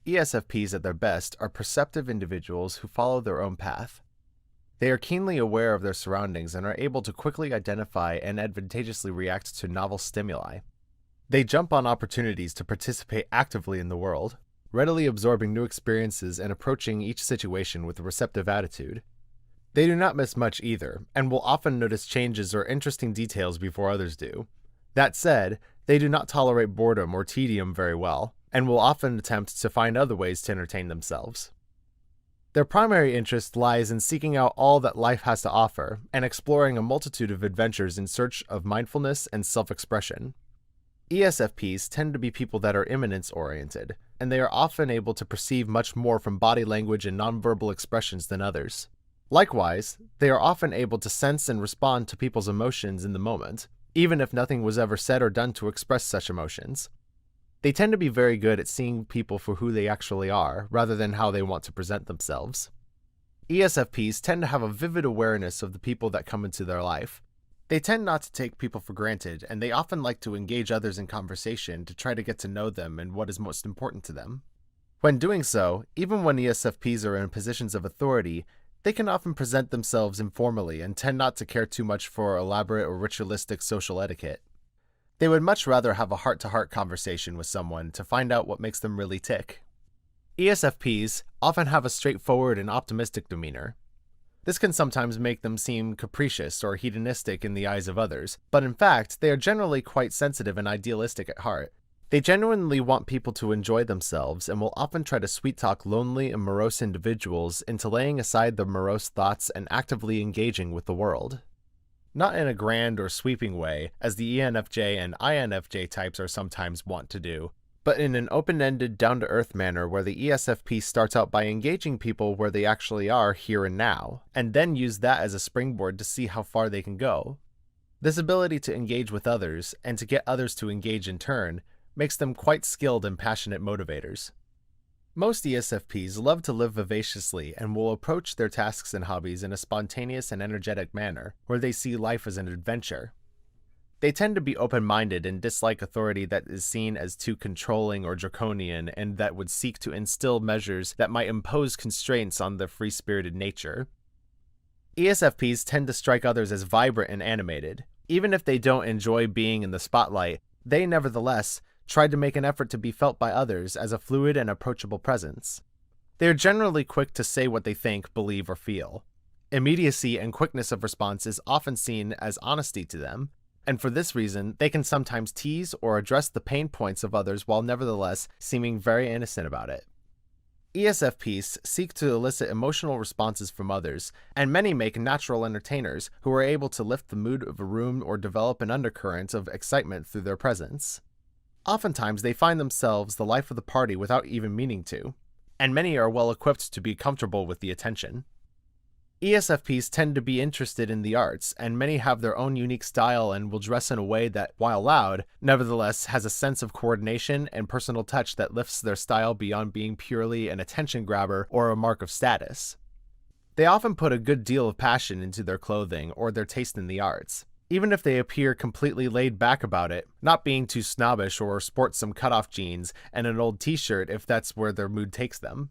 ESFPs at their best are perceptive individuals who follow their own path. They are keenly aware of their surroundings and are able to quickly identify and advantageously react to novel stimuli. They jump on opportunities to participate actively in the world, readily absorbing new experiences and approaching each situation with a receptive attitude. They do not miss much either, and will often notice changes or interesting details before others do. That said, they do not tolerate boredom or tedium very well, and will often attempt to find other ways to entertain themselves. Their primary interest lies in seeking out all that life has to offer and exploring a multitude of adventures in search of mindfulness and self-expression. ESFPs tend to be people that are immanence-oriented, and they are often able to perceive much more from body language and nonverbal expressions than others. Likewise, they are often able to sense and respond to people's emotions in the moment, even if nothing was ever said or done to express such emotions. They tend to be very good at seeing people for who they actually are, rather than how they want to present themselves. ESFPs tend to have a vivid awareness of the people that come into their life. They tend not to take people for granted, and they often like to engage others in conversation to try to get to know them and what is most important to them. When doing so, even when ESFPs are in positions of authority, they can often present themselves informally and tend not to care too much for elaborate or ritualistic social etiquette. They would much rather have a heart-to-heart conversation with someone to find out what makes them really tick. ESFPs often have a straightforward and optimistic demeanor. This can sometimes make them seem capricious or hedonistic in the eyes of others, but in fact, they are generally quite sensitive and idealistic at heart. They genuinely want people to enjoy themselves and will often try to sweet-talk lonely and morose individuals into laying aside their morose thoughts and actively engaging with the world. Not in a grand or sweeping way, as the ENFJ and INFJ types are sometimes wont to do, but in an open-ended, down-to-earth manner where the ESFP starts out by engaging people where they actually are here and now, and then use that as a springboard to see how far they can go. This ability to engage with others, and to get others to engage in turn, makes them quite skilled and passionate motivators. Most ESFPs love to live vivaciously and will approach their tasks and hobbies in a spontaneous and energetic manner, where they see life as an adventure. They tend to be open-minded and dislike authority that is seen as too controlling or draconian and that would seek to instill measures that might impose constraints on their free-spirited nature. ESFPs tend to strike others as vibrant and animated. Even if they don't enjoy being in the spotlight, they nevertheless tried to make an effort to be felt by others as a fluid and approachable presence. They are generally quick to say what they think, believe, or feel. Immediacy and quickness of response is often seen as honesty to them, and for this reason, they can sometimes tease or address the pain points of others while nevertheless seeming very innocent about it. ESFPs seek to elicit emotional responses from others, and many make natural entertainers who are able to lift the mood of a room or develop an undercurrent of excitement through their presence. Oftentimes, they find themselves the life of the party without even meaning to, and many are well equipped to be comfortable with the attention. ESFPs tend to be interested in the arts, and many have their own unique style and will dress in a way that, while loud, nevertheless has a sense of coordination and personal touch that lifts their style beyond being purely an attention grabber or a mark of status. They often put a good deal of passion into their clothing or their taste in the arts, even if they appear completely laid back about it, not being too snobbish or sport some cutoff jeans and an old t-shirt if that's where their mood takes them.